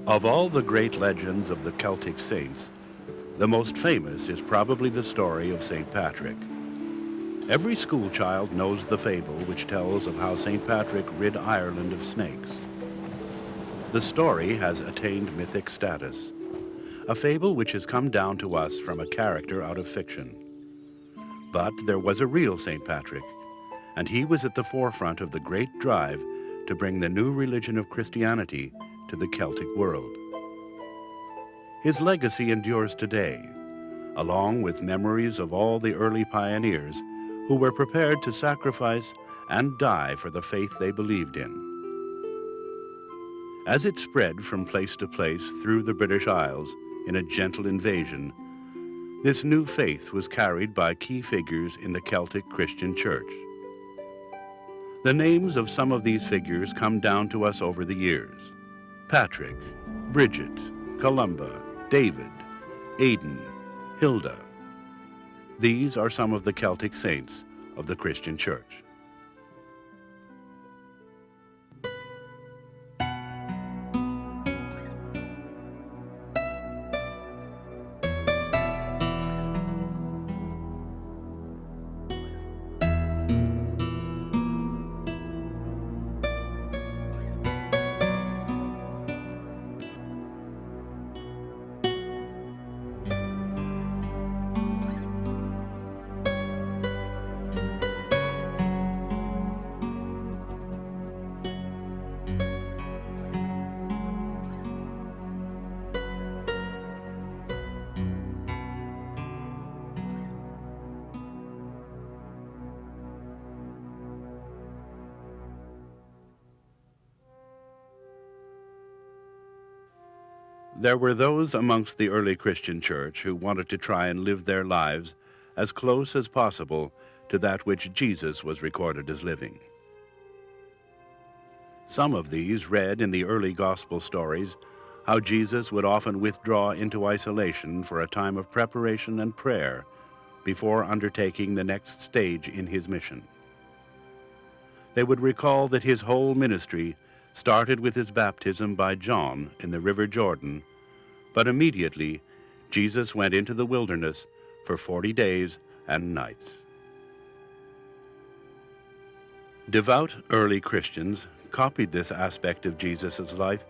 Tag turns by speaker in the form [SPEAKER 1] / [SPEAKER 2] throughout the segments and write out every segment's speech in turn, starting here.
[SPEAKER 1] Of all the great legends of the Celtic Saints, the most famous is probably the story of St. Patrick. Every schoolchild knows the fable which tells of how St. Patrick rid Ireland of snakes. The story has attained mythic status, a fable which has come down to us from a character out of fiction. But there was a real St. Patrick, and he was at the forefront of the great drive to bring the new religion of Christianity to the Celtic world. His legacy endures today, along with memories of all the early pioneers who were prepared to sacrifice and die for the faith they believed in. As it spread from place to place through the British Isles in a gentle invasion, this new faith was carried by key figures in the Celtic Christian Church. The names of some of these figures come down to us over the years: Patrick, Brigid, Columba, David, Aidan, Hilda. These are some of the Celtic saints of the Christian Church. There were those amongst the early Christian church who wanted to try and live their lives as close as possible to that which Jesus was recorded as living. Some of these read in the early gospel stories how Jesus would often withdraw into isolation for a time of preparation and prayer before undertaking the next stage in his mission. They would recall that his whole ministry started with his baptism by John in the River Jordan, but immediately Jesus went into the wilderness for 40 days and nights. Devout early Christians copied this aspect of Jesus' life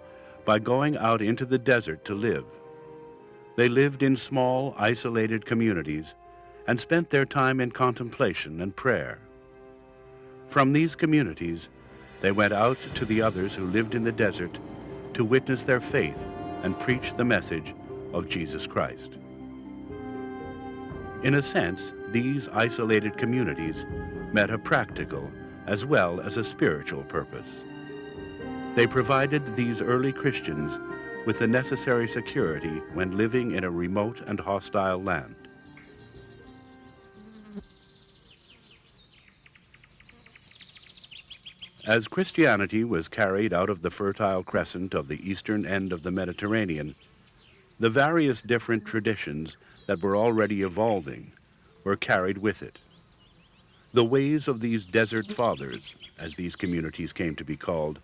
[SPEAKER 1] by going out into the desert to live. They lived in small, isolated communities and spent their time in contemplation and prayer. From these communities, they went out to the others who lived in the desert to witness their faith and preach the message of Jesus Christ. In a sense, these isolated communities met a practical as well as a spiritual purpose. They provided these early Christians with the necessary security when living in a remote and hostile land. As Christianity was carried out of the fertile crescent of the eastern end of the Mediterranean, the various different traditions that were already evolving were carried with it. The ways of these desert fathers, as these communities came to be called,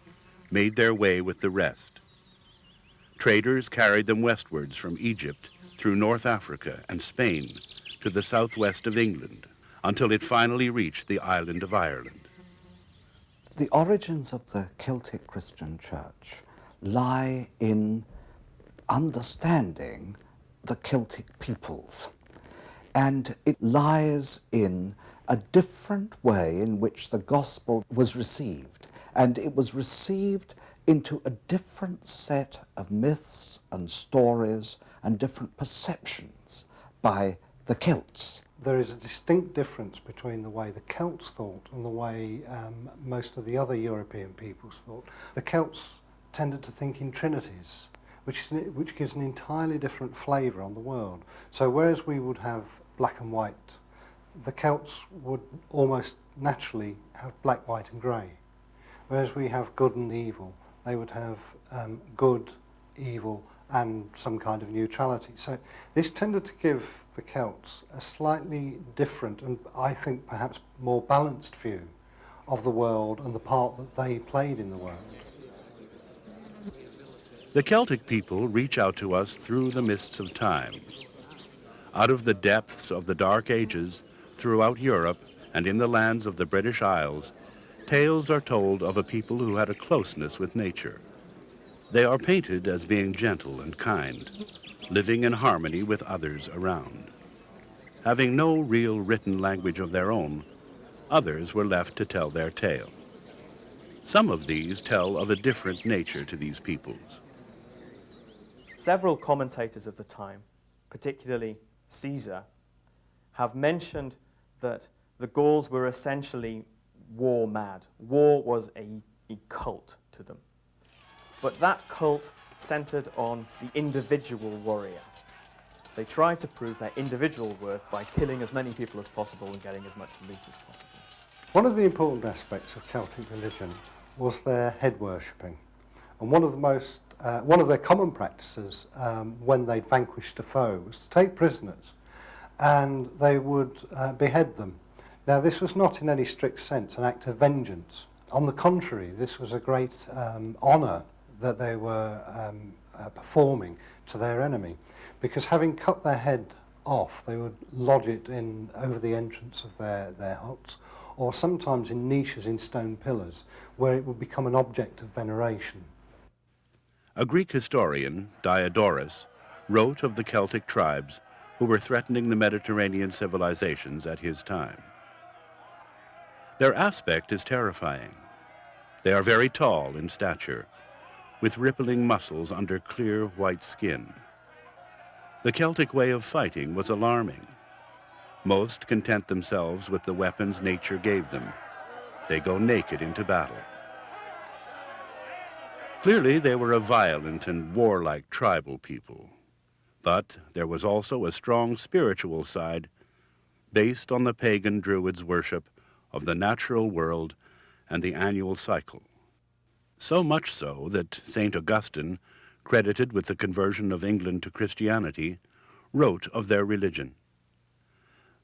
[SPEAKER 1] made their way with the rest. Traders carried them westwards from Egypt through North Africa and Spain to the southwest of England, until it finally reached the island of Ireland.
[SPEAKER 2] The origins of the Celtic Christian Church lie in understanding the Celtic peoples, and it lies in a different way in which the gospel was received, and it was received into a different set of myths and stories and different perceptions by the Celts.
[SPEAKER 3] There is a distinct difference between the way the Celts thought and the way most of the other European peoples thought. The Celts tended to think in trinities, which gives an entirely different flavour on the world. So whereas we would have black and white, the Celts would almost naturally have black, white and grey. Whereas we have good and evil, they would have good, evil and some kind of neutrality. So this tended to give the Celts a slightly different and I think perhaps more balanced view of the world and the part that they played in the world.
[SPEAKER 1] The Celtic people reach out to us through the mists of time. Out of the depths of the Dark Ages, throughout Europe and in the lands of the British Isles, tales are told of a people who had a closeness with nature. They are painted as being gentle and kind, living in harmony with others around. Having no real written language of their own, others were left to tell their tale. Some of these tell of a different nature to these peoples.
[SPEAKER 4] Several commentators of the time, particularly Caesar, have mentioned that the Gauls were essentially war mad. War was a cult to them. But that cult centered on the individual warrior. They tried to prove their individual worth by killing as many people as possible and getting as much loot as possible.
[SPEAKER 3] One of the important aspects of Celtic religion was their head worshipping. And one of their common practices when they vanquished a foe was to take prisoners and they would behead them. Now, this was not in any strict sense an act of vengeance. On the contrary, this was a great honour that they were performing to their enemy, because having cut their head off, they would lodge it in over the entrance of their huts, or sometimes in niches in stone pillars, where it would become an object of veneration.
[SPEAKER 1] A Greek historian, Diodorus, wrote of the Celtic tribes who were threatening the Mediterranean civilizations at his time. Their aspect is terrifying. They are very tall in stature, with rippling muscles under clear white skin. The Celtic way of fighting was alarming. Most content themselves with the weapons nature gave them. They go naked into battle. Clearly, they were a violent and warlike tribal people. But there was also a strong spiritual side based on the pagan Druids' worship of the natural world and the annual cycle. So much so that St. Augustine, credited with the conversion of England to Christianity, wrote of their religion.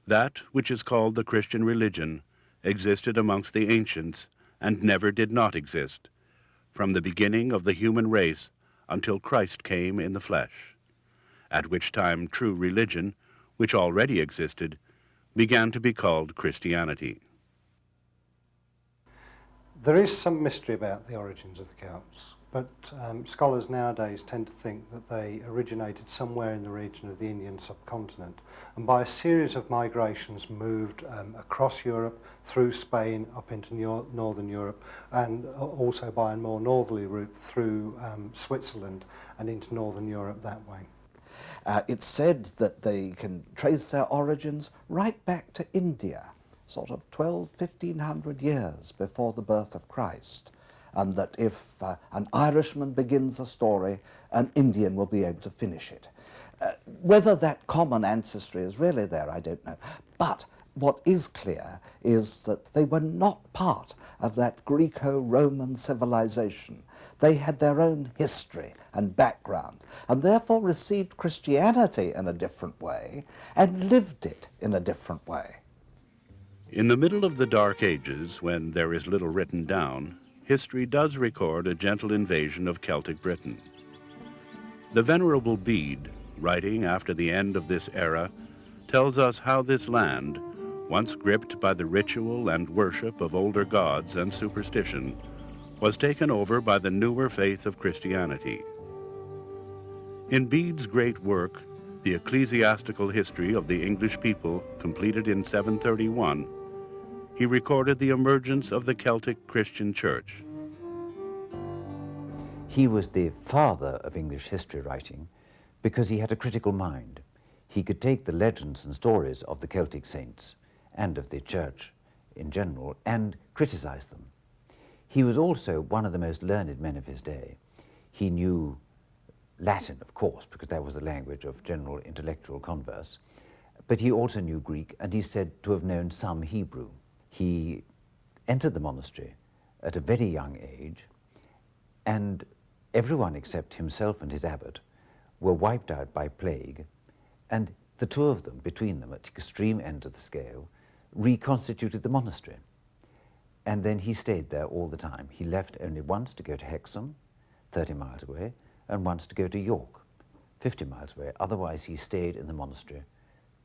[SPEAKER 1] That which is called the Christian religion existed amongst the ancients and never did not exist, from the beginning of the human race until Christ came in the flesh, at which time true religion, which already existed, began to be called Christianity.
[SPEAKER 3] There is some mystery about the origins of the Celts, but scholars nowadays tend to think that they originated somewhere in the region of the Indian subcontinent, and by a series of migrations moved across Europe, through Spain, up into northern Europe, and also by a more northerly route through Switzerland and into northern Europe that way.
[SPEAKER 2] It's said that they can trace their origins right back to India, sort of 1500 years before the birth of Christ, and that if an Irishman begins a story, an Indian will be able to finish it. Whether that common ancestry is really there, I don't know. But what is clear is that they were not part of that Greco-Roman civilization. They had their own history and background, and therefore received Christianity in a different way and lived it in a different way.
[SPEAKER 1] In the middle of the Dark Ages, when there is little written down, history does record a gentle invasion of Celtic Britain. The Venerable Bede, writing after the end of this era, tells us how this land, once gripped by the ritual and worship of older gods and superstition, was taken over by the newer faith of Christianity. In Bede's great work, The Ecclesiastical History of the English People, completed in 731, he recorded the emergence of the Celtic Christian Church.
[SPEAKER 5] He was the father of English history writing because he had a critical mind. He could take the legends and stories of the Celtic Saints and of the Church in general and criticize them. He was also one of the most learned men of his day. He knew Latin, of course, because that was the language of general intellectual converse, but he also knew Greek, and he's said to have known some Hebrew. He entered the monastery at a very young age, and everyone except himself and his abbot were wiped out by plague, and the two of them, between them at the extreme end of the scale, reconstituted the monastery. And then he stayed there all the time. He left only once to go to Hexham, 30 miles away, and once to go to York, 50 miles away. Otherwise, he stayed in the monastery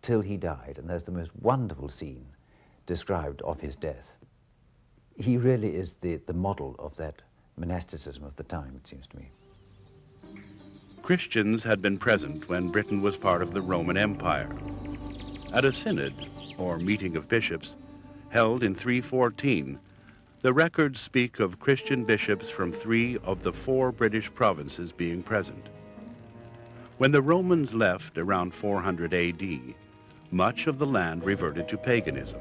[SPEAKER 5] till he died, and there's the most wonderful scene described of his death. He really is the model of that monasticism of the time, it seems to me.
[SPEAKER 1] Christians had been present when Britain was part of the Roman Empire. At a synod, or meeting of bishops, held in 314, the records speak of Christian bishops from 3 of the 4 British provinces being present. When the Romans left around 400 AD, much of the land reverted to paganism.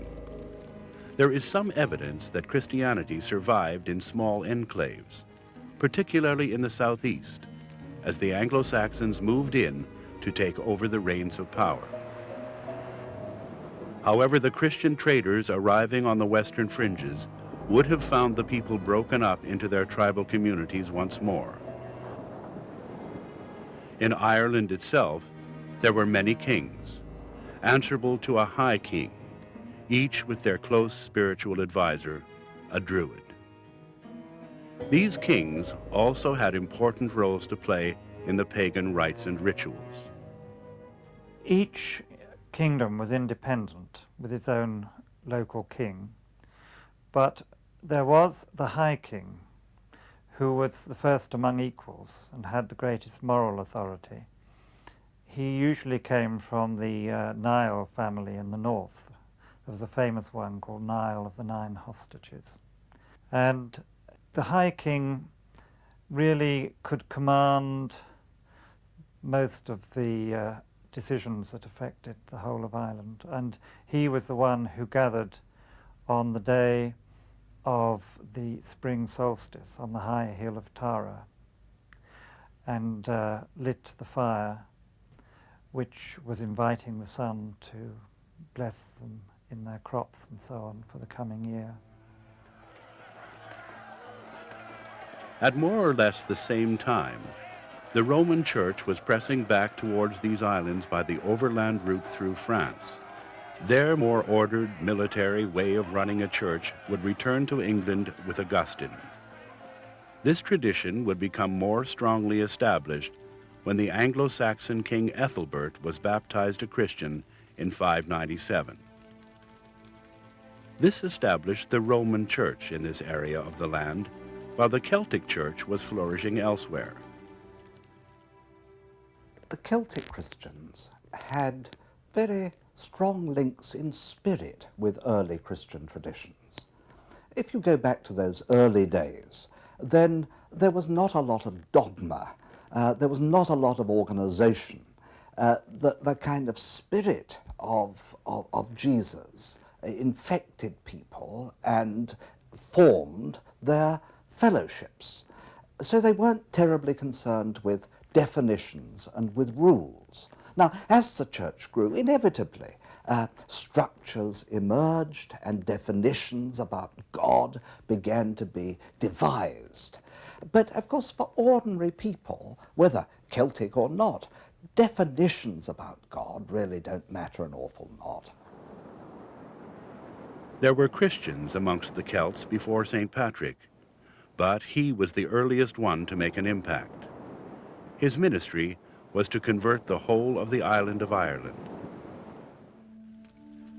[SPEAKER 1] There is some evidence that Christianity survived in small enclaves, particularly in the southeast, as the Anglo-Saxons moved in to take over the reins of power. However, the Christian traders arriving on the western fringes would have found the people broken up into their tribal communities once more. In Ireland itself, there were many kings, answerable to a high king, each with their close spiritual advisor, a druid. These kings also had important roles to play in the pagan rites and rituals.
[SPEAKER 6] Each kingdom was independent with its own local king, but there was the High King, who was the first among equals and had the greatest moral authority. He usually came from the Niall family in the north. There was a famous one called Niall of the 9 Hostages. And the High King really could command most of the decisions that affected the whole of Ireland. And he was the one who gathered on the day of the spring solstice on the high hill of Tara and lit the fire, which was inviting the sun to bless them in their crops and so on for the coming year.
[SPEAKER 1] At more or less the same time, the Roman Church was pressing back towards these islands by the overland route through France. Their more ordered military way of running a church would return to England with Augustine. This tradition would become more strongly established when the Anglo-Saxon King Ethelbert was baptized a Christian in 597. This established the Roman Church in this area of the land, while the Celtic Church was flourishing elsewhere.
[SPEAKER 2] The Celtic Christians had very strong links in spirit with early Christian traditions. If you go back to those early days, then there was not a lot of dogma, there was not a lot of organization. The kind of spirit of Jesus infected people and formed their fellowships. So they weren't terribly concerned with definitions and with rules. Now, as the church grew, inevitably, structures emerged and definitions about God began to be devised. But, of course, for ordinary people, whether Celtic or not, definitions about God really don't matter an awful lot.
[SPEAKER 1] There were Christians amongst the Celts before St. Patrick, but he was the earliest one to make an impact. His ministry was to convert the whole of the island of Ireland.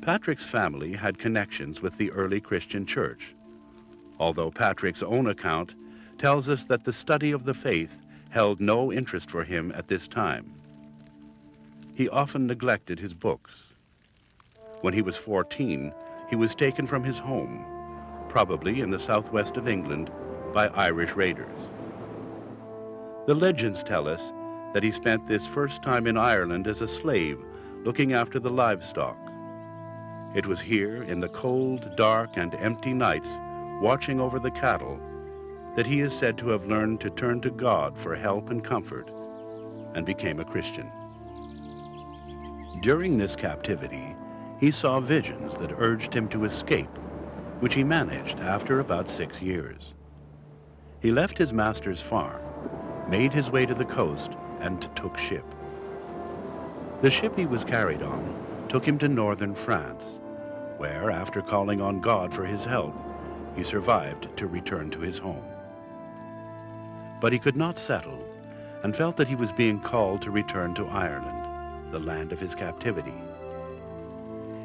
[SPEAKER 1] Patrick's family had connections with the early Christian church, although Patrick's own account tells us that the study of the faith held no interest for him at this time. He often neglected his books. When he was 14, he was taken from his home, probably in the southwest of England, by Irish raiders. The legends tell us that he spent this first time in Ireland as a slave, looking after the livestock. It was here, in the cold, dark, and empty nights, watching over the cattle, that he is said to have learned to turn to God for help and comfort, and became a Christian. During this captivity, he saw visions that urged him to escape, which he managed after about 6 years. He left his master's farm, made his way to the coast, and took ship. The ship he was carried on took him to northern France, where, after calling on God for his help, he survived to return to his home. But he could not settle, and felt that he was being called to return to Ireland, the land of his captivity.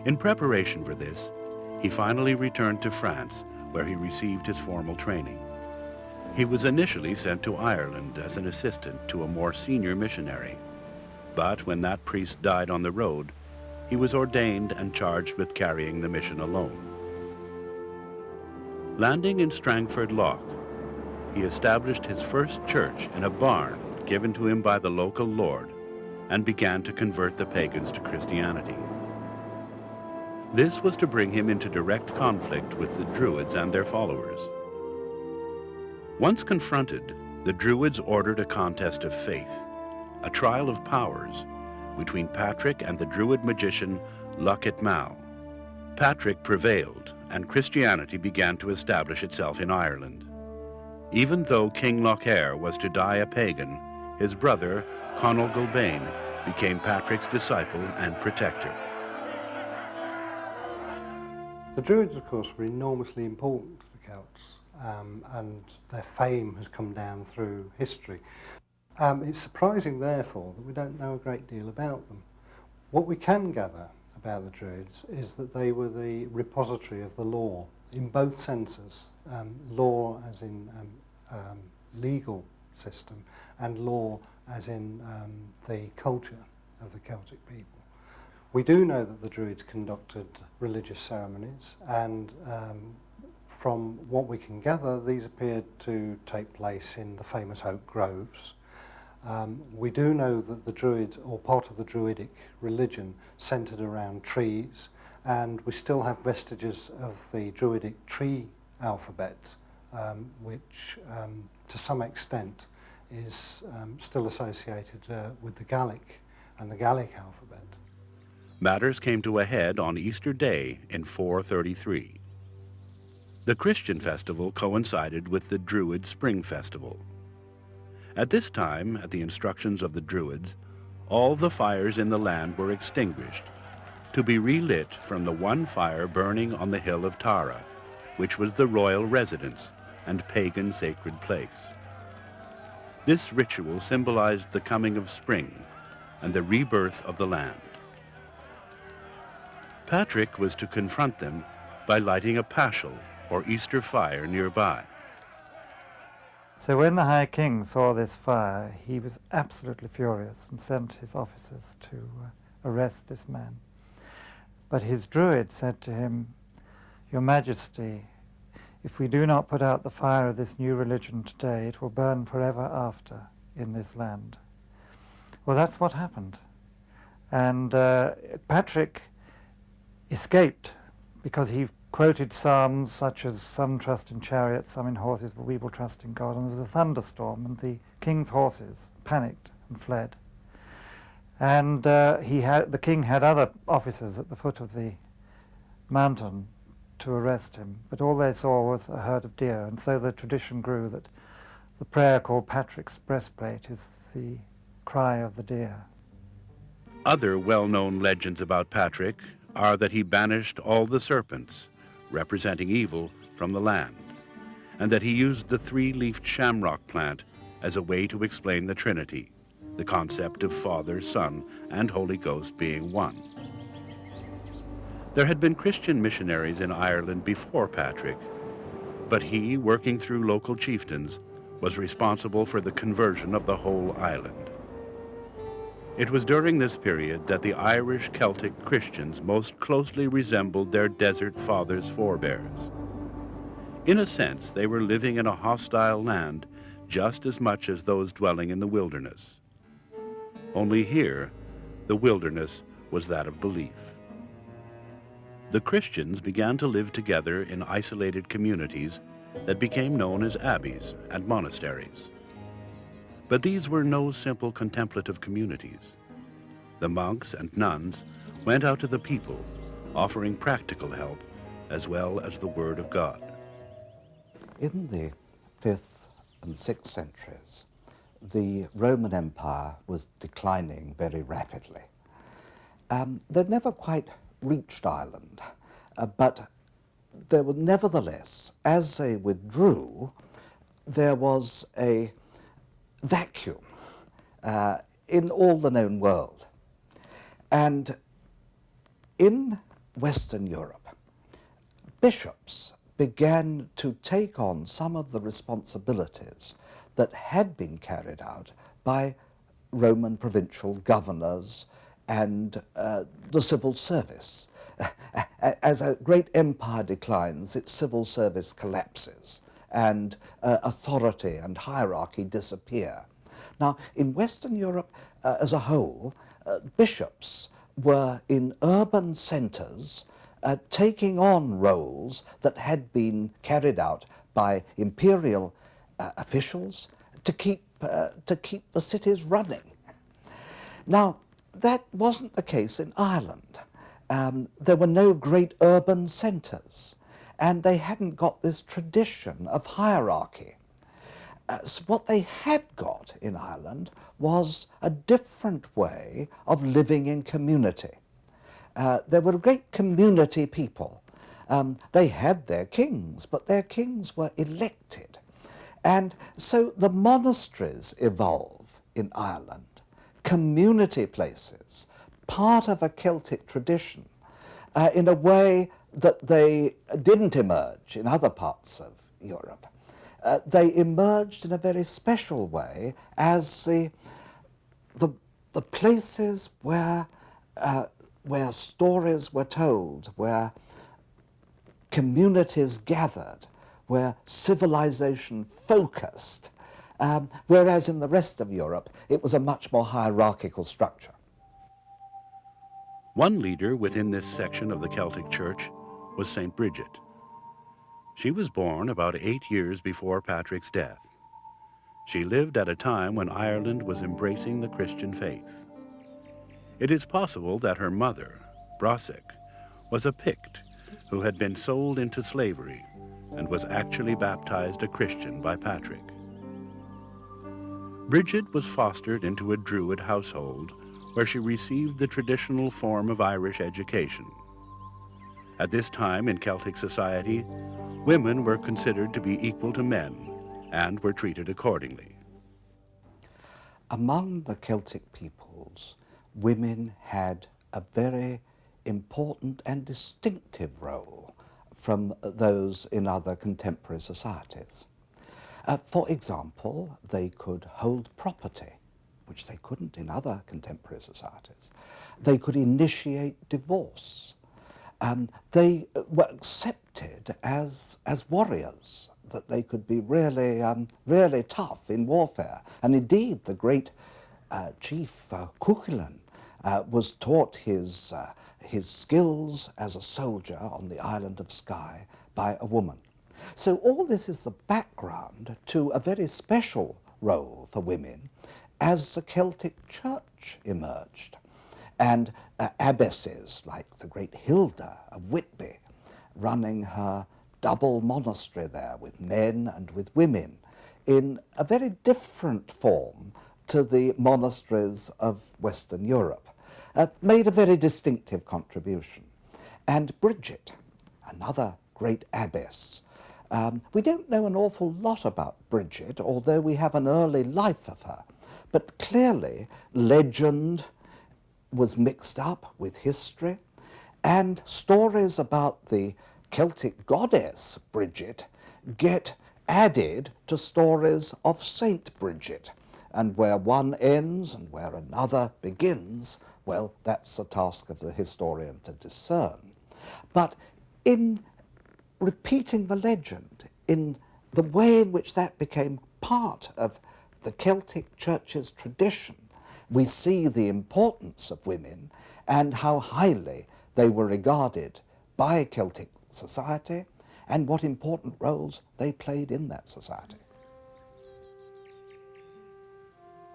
[SPEAKER 1] In preparation for this, he finally returned to France, where he received his formal training. He was initially sent to Ireland as an assistant to a more senior missionary, but when that priest died on the road, he was ordained and charged with carrying the mission alone. Landing in Strangford Lough, he established his first church in a barn given to him by the local lord and began to convert the pagans to Christianity. This was to bring him into direct conflict with the Druids and their followers. Once confronted, the Druids ordered a contest of faith, a trial of powers, between Patrick and the Druid magician Lucket Mal. Patrick prevailed, and Christianity began to establish itself in Ireland. Even though King Lochair was to die a pagan, his brother, Conall Gulbane, became Patrick's disciple and protector.
[SPEAKER 3] The Druids, of course, were enormously important to the Celts, and their fame has come down through history. It's surprising, therefore, that we don't know a great deal about them. What we can gather about the Druids is that they were the repository of the law, in both senses, law as in legal system, and law as in the culture of the Celtic people. We do know that the Druids conducted religious ceremonies, and from what we can gather, these appeared to take place in the famous oak groves. We do know that the Druids, or part of the Druidic religion, centred around trees, and we still have vestiges of the Druidic tree alphabet, which to some extent is still associated with the Gaelic and the Gaelic alphabet.
[SPEAKER 1] Matters came to a head on Easter Day in 433. The Christian festival coincided with the Druid Spring Festival. At this time, at the instructions of the Druids, all the fires in the land were extinguished, to be relit from the one fire burning on the hill of Tara, which was the royal residence and pagan sacred place. This ritual symbolized the coming of spring and the rebirth of the land. Patrick was to confront them by lighting a paschal, or Easter fire, nearby.
[SPEAKER 6] So when the High King saw this fire, he was absolutely furious and sent his officers to arrest this man. But his druid said to him, "Your Majesty, if we do not put out the fire of this new religion today, it will burn forever after in this land." Well, that's what happened. And Patrick escaped because he quoted psalms such as "Some trust in chariots, some in horses, but we will trust in God." And there was a thunderstorm, and the king's horses panicked and fled. And the king had other officers at the foot of the mountain to arrest him, but all they saw was a herd of deer. And so the tradition grew that the prayer called Patrick's breastplate is the cry of the deer.
[SPEAKER 1] Other well-known legends about Patrick are that he banished all the serpents, representing evil, from the land, and that he used the three-leafed shamrock plant as a way to explain the Trinity, the concept of Father, Son, and Holy Ghost being one. There had been Christian missionaries in Ireland before Patrick, but he, working through local chieftains, was responsible for the conversion of the whole island. It was during this period that the Irish Celtic Christians most closely resembled their desert fathers' forebears. In a sense, they were living in a hostile land just as much as those dwelling in the wilderness. Only here, the wilderness was that of belief. The Christians began to live together in isolated communities that became known as abbeys and monasteries. But these were no simple contemplative communities. The monks and nuns went out to the people, offering practical help as well as the Word of God.
[SPEAKER 2] In the 5th and 6th centuries, the Roman Empire was declining very rapidly. They'd never quite reached Ireland, but there were nevertheless, as they withdrew, there was a vacuum in all the known world. And in Western Europe, bishops began to take on some of the responsibilities that had been carried out by Roman provincial governors and the civil service. As a great empire declines, its civil service collapses and authority and hierarchy disappear. Now, in Western Europe as a whole, bishops were in urban centres taking on roles that had been carried out by imperial officials to keep the cities running. Now, that wasn't the case in Ireland. There were no great urban centres, and they hadn't got this tradition of hierarchy. So what they had got in Ireland was a different way of living in community. There were great community people. They had their kings, but their kings were elected. And so the monasteries evolve in Ireland, community places, part of a Celtic tradition, in a way that they didn't emerge in other parts of Europe. They emerged in a very special way as the places where stories were told, where communities gathered, where civilization focused, whereas in the rest of Europe it was a much more hierarchical structure.
[SPEAKER 1] One leader within this section of the Celtic Church was St Bridgit. She was born about 8 years before Patrick's death. She lived at a time when Ireland was embracing the Christian faith. It is possible that her mother, Brosik, was a Pict who had been sold into slavery and was actually baptized a Christian by Patrick. Brigid was fostered into a Druid household where she received the traditional form of Irish education. At this time in Celtic society, women were considered to be equal to men and were treated accordingly.
[SPEAKER 2] Among the Celtic peoples, women had a very important and distinctive role from those in other contemporary societies. For example, they could hold property, which they couldn't in other contemporary societies. They could initiate divorce. They were accepted as warriors, that they could be really tough in warfare. And indeed, the great chief Cuchulainn was taught his skills as a soldier on the island of Skye by a woman. So all this is the background to a very special role for women as the Celtic Church emerged. And abbesses like the great Hilda of Whitby, running her double monastery there with men and with women in a very different form to the monasteries of Western Europe, made a very distinctive contribution. And Brigid, another great abbess. We don't know an awful lot about Brigid, although we have an early life of her, but clearly legend was mixed up with history, and stories about the Celtic goddess Brigid get added to stories of St Bridgit, and where one ends and where another begins, well, that's the task of the historian to discern. But in repeating the legend, in the way in which that became part of the Celtic Church's tradition, we see the importance of women and how highly they were regarded by Celtic society and what important roles they played in that society.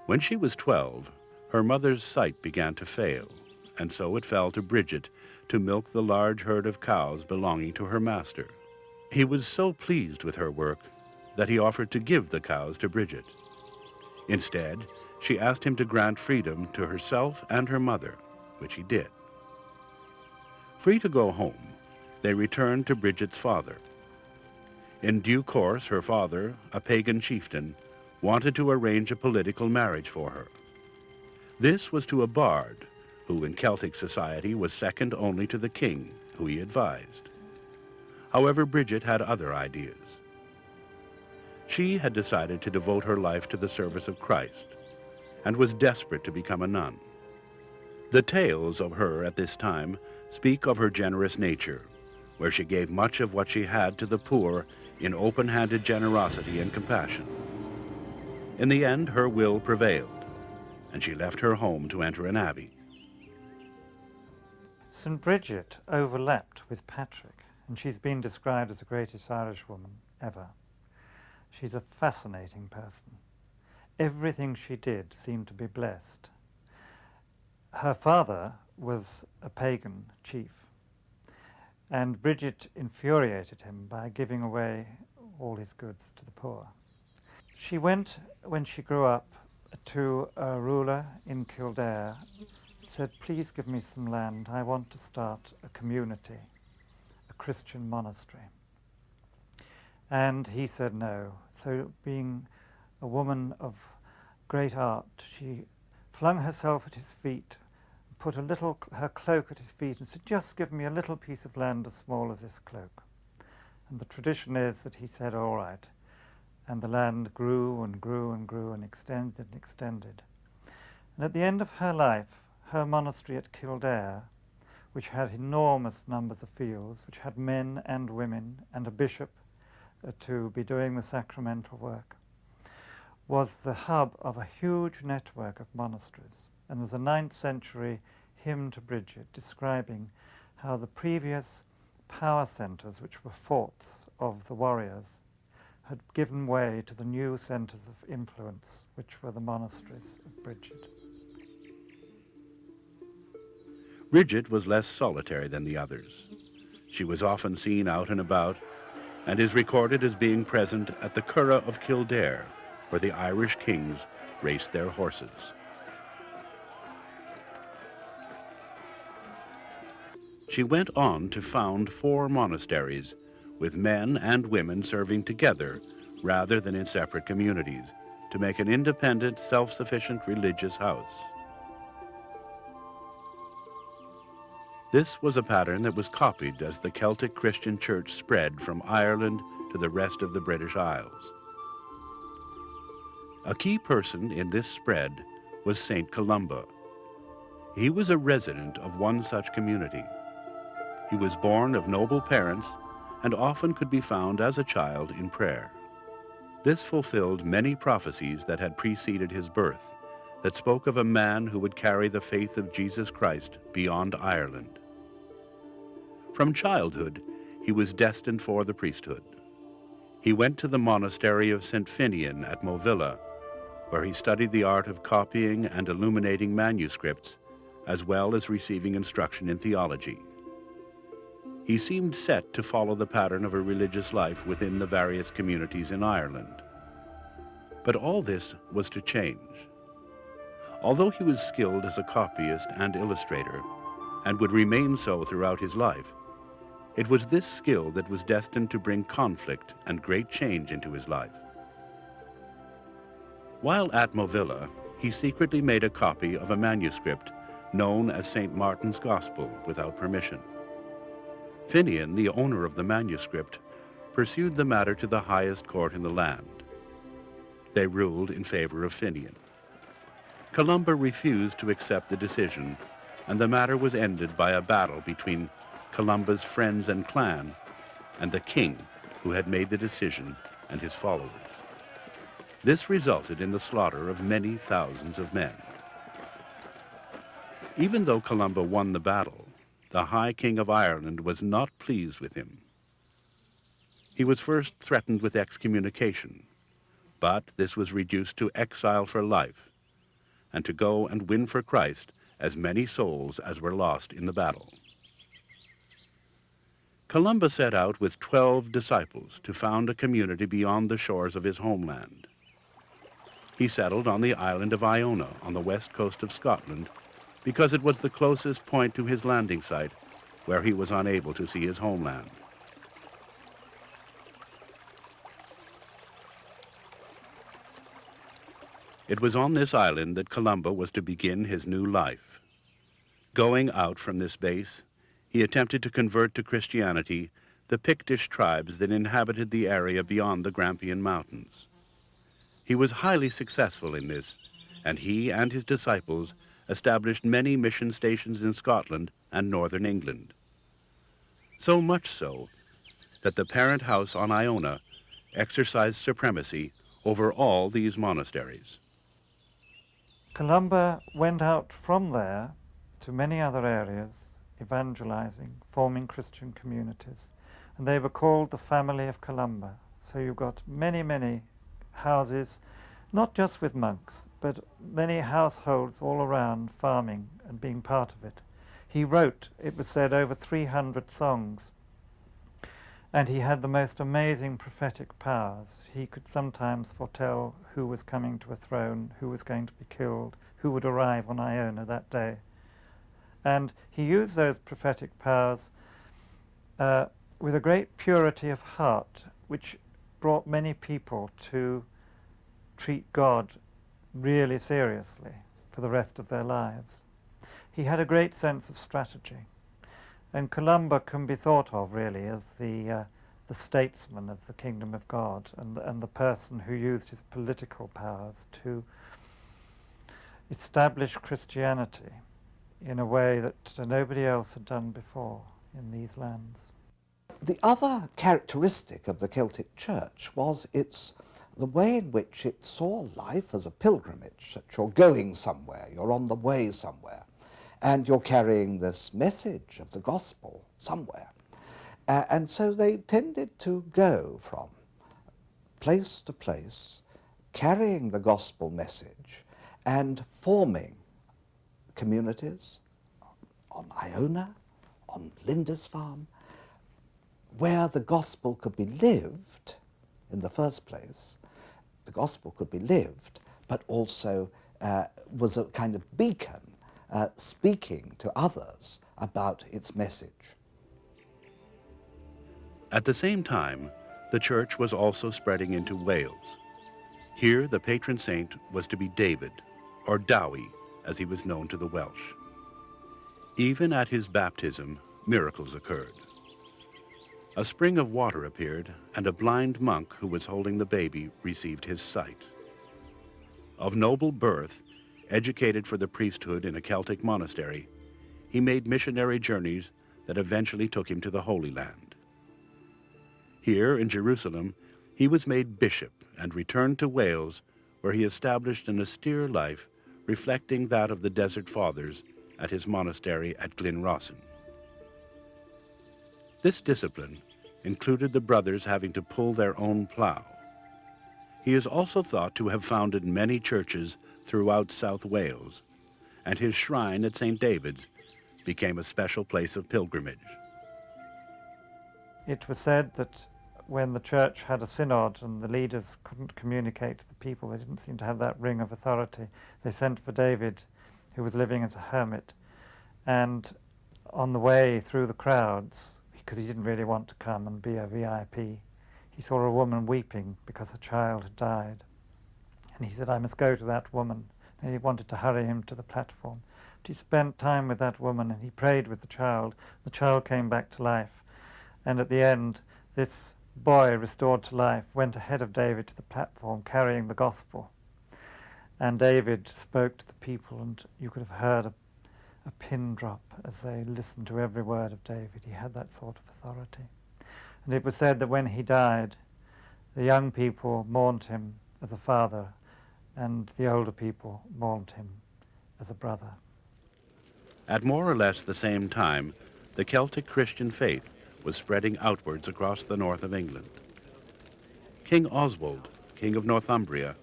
[SPEAKER 1] When she was 12, her mother's sight began to fail, and so it fell to Brigid to milk the large herd of cows belonging to her master. He was so pleased with her work that he offered to give the cows to Brigid. Instead, she asked him to grant freedom to herself and her mother, which he did. Free to go home, they returned to Brigid's father. In due course, her father, a pagan chieftain, wanted to arrange a political marriage for her. This was to a bard, who in Celtic society was second only to the king, who he advised. However, Brigid had other ideas. She had decided to devote her life to the service of Christ, and was desperate to become a nun. The tales of her at this time speak of her generous nature, where she gave much of what she had to the poor in open-handed generosity and compassion. In the end, her will prevailed, and she left her home to enter an abbey.
[SPEAKER 6] St Bridgit overlapped with Patrick, and she's been described as the greatest Irish woman ever. She's a fascinating person. Everything she did seemed to be blessed. Her father was a pagan chief, and Brigid infuriated him by giving away all his goods to the poor. She went, when she grew up, to a ruler in Kildare, said, please give me some land, I want to start a community, a Christian monastery. And he said no. So being a woman of great art, she flung herself at his feet, put her cloak at his feet and said, just give me a little piece of land as small as this cloak. And the tradition is that he said, all right. And the land grew and grew and grew and extended and extended. And at the end of her life, her monastery at Kildare, which had enormous numbers of fields, which had men and women and a bishop to be doing the sacramental work, was the hub of a huge network of monasteries. And there's a 9th century hymn to Brigid describing how the previous power centres, which were forts of the warriors, had given way to the new centres of influence, which were the monasteries of Brigid.
[SPEAKER 1] Brigid was less solitary than the others. She was often seen out and about, and is recorded as being present at the Curragh of Kildare, where the Irish kings raced their horses. She went on to found 4 monasteries, with men and women serving together rather than in separate communities, to make an independent, self-sufficient religious house. This was a pattern that was copied as the Celtic Christian Church spread from Ireland to the rest of the British Isles. A key person in this spread was St Columba. He was a resident of one such community. He was born of noble parents and often could be found as a child in prayer. This fulfilled many prophecies that had preceded his birth, that spoke of a man who would carry the faith of Jesus Christ beyond Ireland. From childhood, he was destined for the priesthood. He went to the monastery of St Finian at Movilla, where he studied the art of copying and illuminating manuscripts, as well as receiving instruction in theology. He seemed set to follow the pattern of a religious life within the various communities in Ireland. But all this was to change. Although he was skilled as a copyist and illustrator, and would remain so throughout his life, it was this skill that was destined to bring conflict and great change into his life. While at Movilla, he secretly made a copy of a manuscript known as St. Martin's Gospel without permission. Finian, the owner of the manuscript, pursued the matter to the highest court in the land. They ruled in favor of Finian. Columba refused to accept the decision, and the matter was ended by a battle between Columba's friends and clan and the king who had made the decision and his followers. This resulted in the slaughter of many thousands of men. Even though Columba won the battle, the High King of Ireland was not pleased with him. He was first threatened with excommunication, but this was reduced to exile for life, and to go and win for Christ as many souls as were lost in the battle. Columba set out with 12 disciples to found a community beyond the shores of his homeland. He settled on the island of Iona on the west coast of Scotland because it was the closest point to his landing site where he was unable to see his homeland. It was on this island that Columba was to begin his new life. Going out from this base, he attempted to convert to Christianity the Pictish tribes that inhabited the area beyond the Grampian Mountains. He was highly successful in this, and he and his disciples established many mission stations in Scotland and northern England. So much so that the parent house on Iona exercised supremacy over all these monasteries.
[SPEAKER 6] Columba went out from there to many other areas, evangelizing, forming Christian communities, and they were called the family of Columba. So you've got many, many houses, not just with monks, but many households all around farming and being part of it. He wrote, it was said, over 300 songs, and he had the most amazing prophetic powers. He could sometimes foretell who was coming to a throne, who was going to be killed, who would arrive on Iona that day. And he used those prophetic powers with a great purity of heart, which brought many people to treat God really seriously for the rest of their lives. He had a great sense of strategy. And Columba can be thought of really as the statesman of the kingdom of God, and the person who used his political powers to establish Christianity in a way that nobody else had done before in these lands.
[SPEAKER 2] The other characteristic of the Celtic Church was the way in which it saw life as a pilgrimage, that you're going somewhere, you're on the way somewhere, and you're carrying this message of the gospel somewhere. And so they tended to go from place to place, carrying the gospel message and forming communities on Iona, on Lindisfarne, where the gospel could be lived in the first place. The gospel could be lived, but also was a kind of beacon speaking to others about its message.
[SPEAKER 1] At the same time, the church was also spreading into Wales. Here, the patron saint was to be David, or Dowie, as he was known to the Welsh. Even at his baptism, miracles occurred. A spring of water appeared, and a blind monk who was holding the baby received his sight. Of noble birth, educated for the priesthood in a Celtic monastery, he made missionary journeys that eventually took him to the Holy Land. Here in Jerusalem, he was made bishop and returned to Wales, where he established an austere life reflecting that of the Desert Fathers at his monastery at Glenrossan. This discipline included the brothers having to pull their own plough. He is also thought to have founded many churches throughout South Wales, and his shrine at St. David's became a special place of pilgrimage.
[SPEAKER 6] It was said that when the church had a synod and the leaders couldn't communicate to the people, they didn't seem to have that ring of authority, they sent for David, who was living as a hermit, and on the way through the crowds, because he didn't really want to come and be a VIP, he saw a woman weeping because her child had died. And he said, I must go to that woman. And he wanted to hurry him to the platform. But he spent time with that woman and he prayed with the child. The child came back to life. And at the end, this boy restored to life went ahead of David to the platform carrying the gospel. And David spoke to the people, and you could have heard a pin drop as they listened to every word of David. He had that sort of authority. And it was said that when he died, the young people mourned him as a father, and the older people mourned him as a brother.
[SPEAKER 1] At more or less the same time, the Celtic Christian faith was spreading outwards across the north of England. King Oswald, King of Northumbria,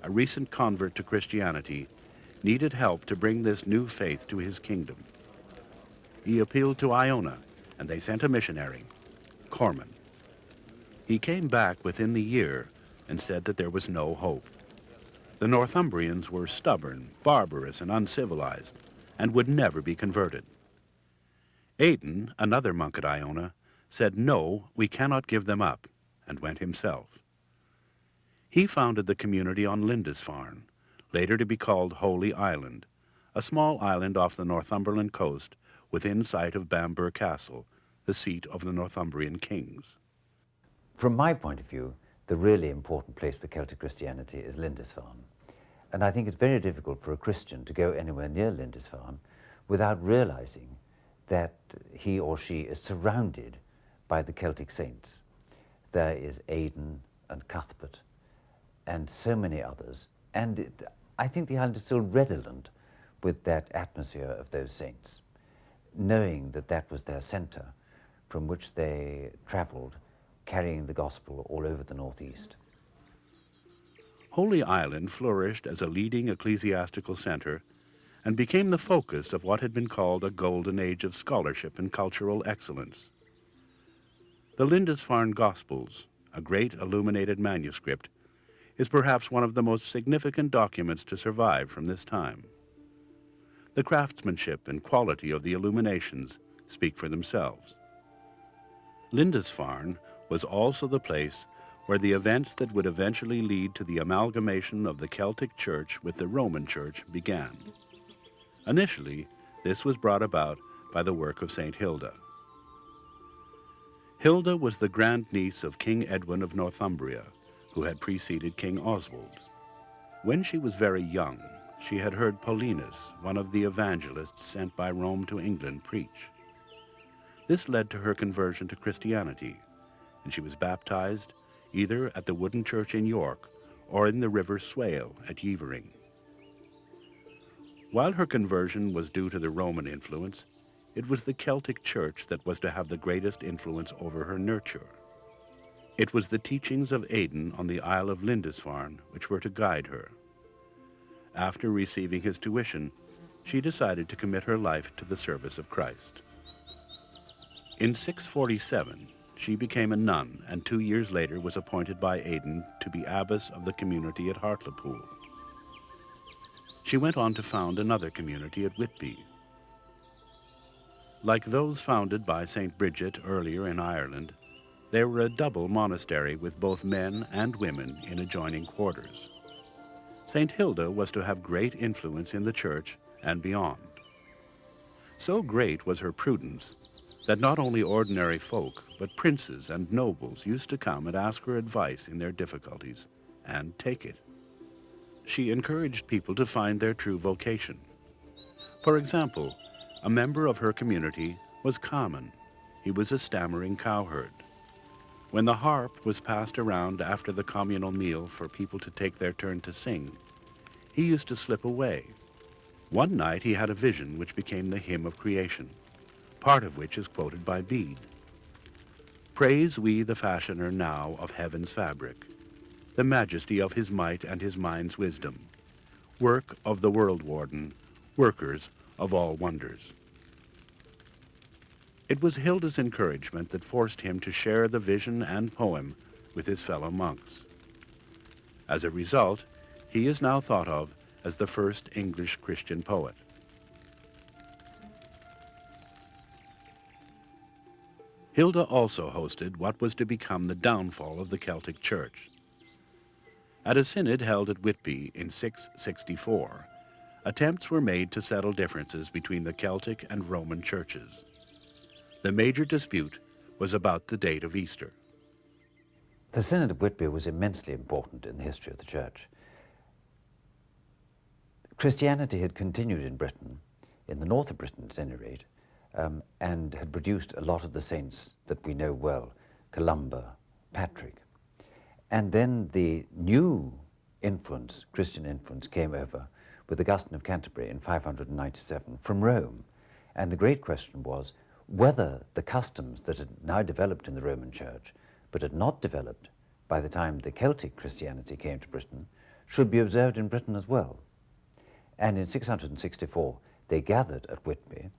[SPEAKER 1] a recent convert to Christianity, needed help to bring this new faith to his kingdom. He appealed to Iona, and they sent a missionary, Corman. He came back within the year and said that there was no hope. The Northumbrians were stubborn, barbarous, and uncivilized, and would never be converted. Aidan, another monk at Iona, said, no, we cannot give them up, and went himself. He founded the community on Lindisfarne, later to be called Holy Island, a small island off the Northumberland coast within sight of Bamburgh Castle, the seat of the Northumbrian kings.
[SPEAKER 5] From my point of view, the really important place for Celtic Christianity is Lindisfarne. And I think it's very difficult for a Christian to go anywhere near Lindisfarne without realizing that he or she is surrounded by the Celtic saints. There is Aidan and Cuthbert and so many others. And I think the island is still redolent with that atmosphere of those saints, knowing that that was their center from which they traveled, carrying the gospel all over the northeast.
[SPEAKER 1] Holy Island flourished as a leading ecclesiastical center and became the focus of what had been called a golden age of scholarship and cultural excellence. The Lindisfarne Gospels, a great illuminated manuscript, is perhaps one of the most significant documents to survive from this time. The craftsmanship and quality of the illuminations speak for themselves. Lindisfarne was also the place where the events that would eventually lead to the amalgamation of the Celtic Church with the Roman Church began. Initially, this was brought about by the work of St. Hilda. Hilda was the grandniece of King Edwin of Northumbria, who had preceded King Oswald. When she was very young, she had heard Paulinus, one of the evangelists sent by Rome to England, preach. This led to her conversion to Christianity, and she was baptized either at the wooden church in York or in the River Swale at Yevering. While her conversion was due to the Roman influence, it was the Celtic Church that was to have the greatest influence over her nurture. It was the teachings of Aidan on the Isle of Lindisfarne which were to guide her. After receiving his tuition, she decided to commit her life to the service of Christ. In 647, she became a nun and 2 years later was appointed by Aidan to be abbess of the community at Hartlepool. She went on to found another community at Whitby. Like those founded by St Bridgit earlier in Ireland, they were a double monastery with both men and women in adjoining quarters. St Hilda was to have great influence in the church and beyond. So great was her prudence that not only ordinary folk, but princes and nobles used to come and ask her advice in their difficulties, and take it. She encouraged people to find their true vocation. For example, a member of her community was Carmen. He was a stammering cowherd. When the harp was passed around after the communal meal for people to take their turn to sing, he used to slip away. One night he had a vision which became the hymn of creation, part of which is quoted by Bede. Praise we the fashioner now of heaven's fabric, the majesty of his might and his mind's wisdom, work of the world warden, workers of all wonders. It was Hilda's encouragement that forced him to share the vision and poem with his fellow monks. As a result, he is now thought of as the first English Christian poet. Hilda also hosted what was to become the downfall of the Celtic Church. At a synod held at Whitby in 664, attempts were made to settle differences between the Celtic and Roman churches. The major dispute was about the date of Easter.
[SPEAKER 5] The Synod of Whitby was immensely important in the history of the Church. Christianity had continued in Britain, in the north of Britain at any rate, and had produced a lot of the saints that we know well, Columba, Patrick. And then the new influence, Christian influence, came over with Augustine of Canterbury in 597 from Rome. And the great question was whether the customs that had now developed in the Roman Church, but had not developed by the time the Celtic Christianity came to Britain, should be observed in Britain as well. And in 664, they gathered at Whitby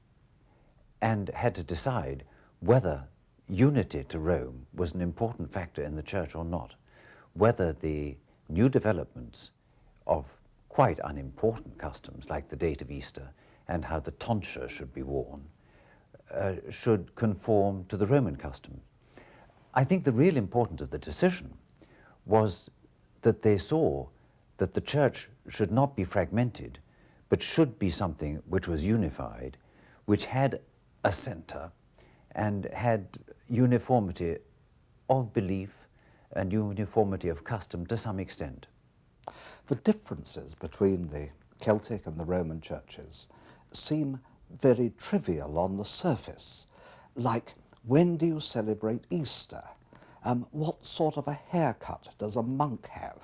[SPEAKER 5] and had to decide whether unity to Rome was an important factor in the church or not, whether the new developments of quite unimportant customs, like the date of Easter and how the tonsure should be worn, should conform to the Roman custom. I think the real importance of the decision was that they saw that the church should not be fragmented, but should be something which was unified, which had a center and had uniformity of belief and uniformity of custom to some extent.
[SPEAKER 2] The differences between the Celtic and the Roman churches seem very trivial on the surface, like when do you celebrate Easter? What sort of a haircut does a monk have?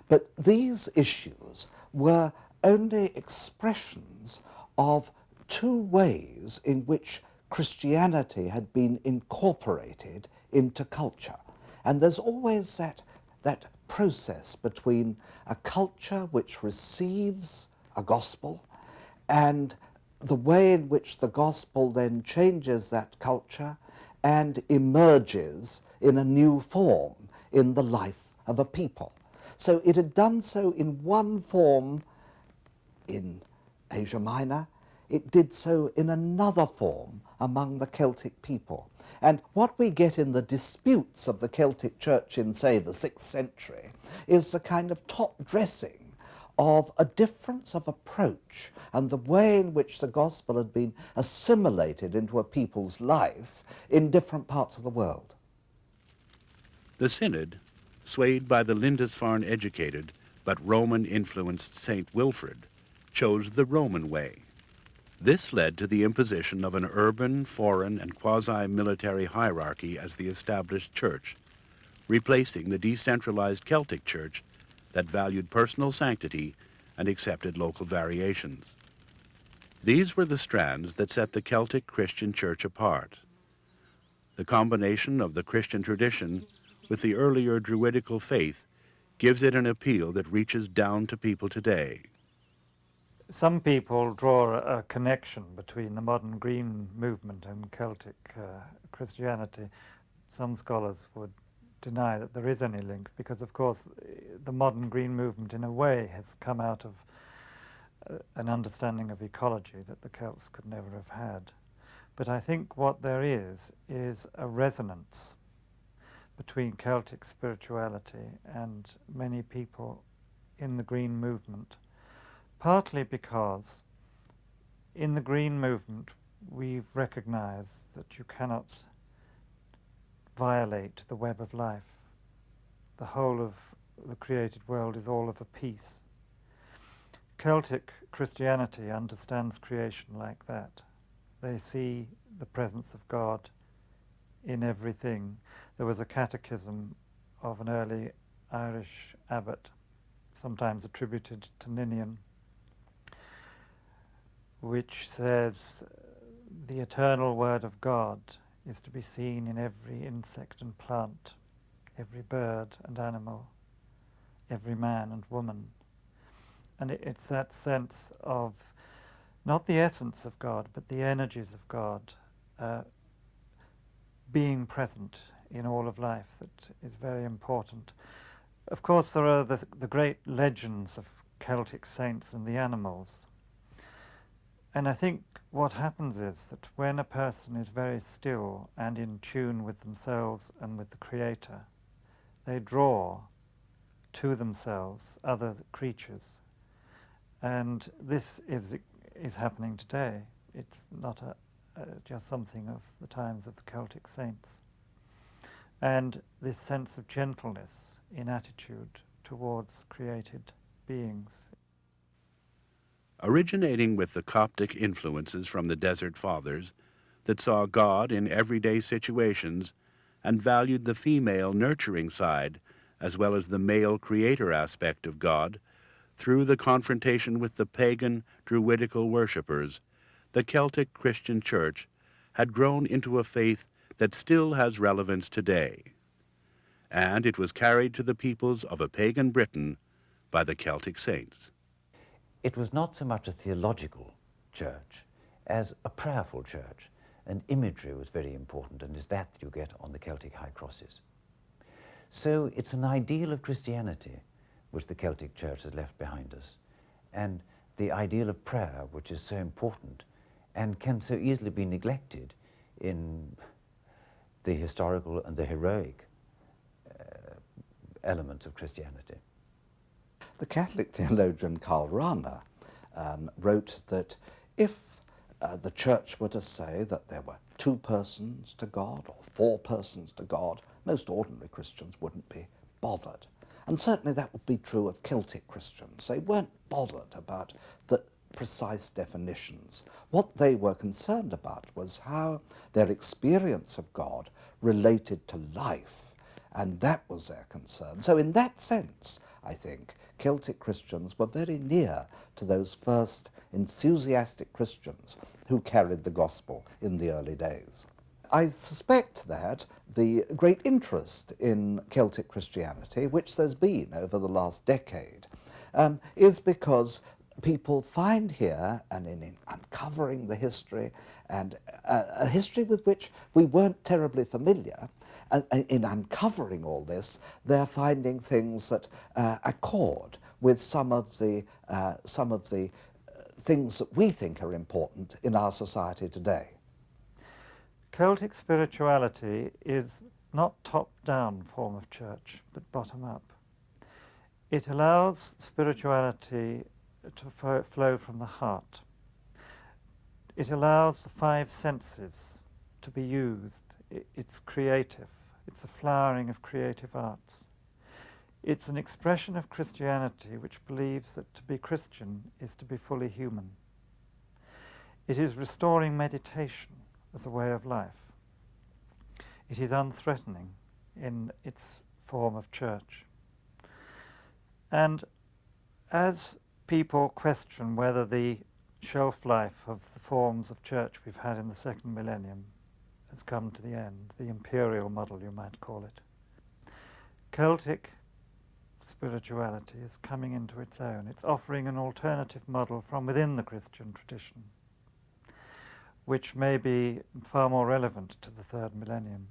[SPEAKER 2] But these issues were only expressions of two ways in which Christianity had been incorporated into culture. And there's always that process between a culture which receives a gospel and the way in which the gospel then changes that culture and emerges in a new form in the life of a people. So it had done so in one form in Asia Minor, it did so in another form among the Celtic people. And what we get in the disputes of the Celtic Church in, say, the 6th century is a kind of top-dressing of a difference of approach and the way in which the gospel had been assimilated into a people's life in different parts of the world.
[SPEAKER 1] The Synod, swayed by the Lindisfarne-educated but Roman-influenced St. Wilfrid, chose the Roman way. This led to the imposition of an urban, foreign, and quasi-military hierarchy as the established church, replacing the decentralized Celtic church that valued personal sanctity and accepted local variations. These were the strands that set the Celtic Christian church apart. The combination of the Christian tradition with the earlier Druidical faith gives it an appeal that reaches down to people today.
[SPEAKER 6] Some people draw a connection between the modern green movement and Celtic Christianity. Some scholars would deny that there is any link because, of course, the modern green movement in a way has come out of an understanding of ecology that the Celts could never have had. But I think what there is a resonance between Celtic spirituality and many people in the green movement, partly because in the green movement we've recognized that you cannot violate the web of life. The whole of the created world is all of a piece. Celtic Christianity understands creation like that. They see the presence of God in everything. There was a catechism of an early Irish abbot, sometimes attributed to Ninian, which says the eternal word of God is to be seen in every insect and plant, every bird and animal, every man and woman. And it's that sense of not the essence of God, but the energies of God being present in all of life that is very important. Of course, there are the great legends of Celtic saints and the animals. And I think what happens is that when a person is very still and in tune with themselves and with the Creator, they draw to themselves other creatures. And this is happening today. It's not just something of the times of the Celtic saints. And this sense of gentleness in attitude towards created beings.
[SPEAKER 1] Originating with the Coptic influences from the Desert Fathers that saw God in everyday situations and valued the female nurturing side as well as the male creator aspect of God, through the confrontation with the pagan Druidical worshippers, the Celtic Christian Church had grown into a faith that still has relevance today. And it was carried to the peoples of a pagan Britain by the Celtic Saints.
[SPEAKER 5] It was not so much a theological church as a prayerful church, and imagery was very important, and is that you get on the Celtic high crosses. So it's an ideal of Christianity which the Celtic Church has left behind us, and the ideal of prayer, which is so important and can so easily be neglected in the historical and the heroic elements of Christianity.
[SPEAKER 2] The Catholic theologian Karl Rahner wrote that if the church were to say that there were 2 persons to God or 4 persons to God, most ordinary Christians wouldn't be bothered. And certainly that would be true of Celtic Christians. They weren't bothered about the precise definitions. What they were concerned about was how their experience of God related to life, and that was their concern. So in that sense, I think, Celtic Christians were very near to those first enthusiastic Christians who carried the gospel in the early days. I suspect that the great interest in Celtic Christianity, which there's been over the last decade, is because people find here, and in uncovering the history, and a history with which we weren't terribly familiar, in uncovering all this, they're finding things that accord with some of the things that we think are important in our society today.
[SPEAKER 6] Celtic spirituality is not top-down form of church, but bottom-up. It allows spirituality to flow from the heart. It allows the 5 senses to be used. It's creative. It's a flowering of creative arts. It's an expression of Christianity which believes that to be Christian is to be fully human. It is restoring meditation as a way of life. It is unthreatening in its form of church. And as people question whether the shelf life of the forms of church we've had in the 2nd millennium has come to the end, the imperial model you might call it, Celtic spirituality is coming into its own. It's offering an alternative model from within the Christian tradition, which may be far more relevant to the 3rd millennium.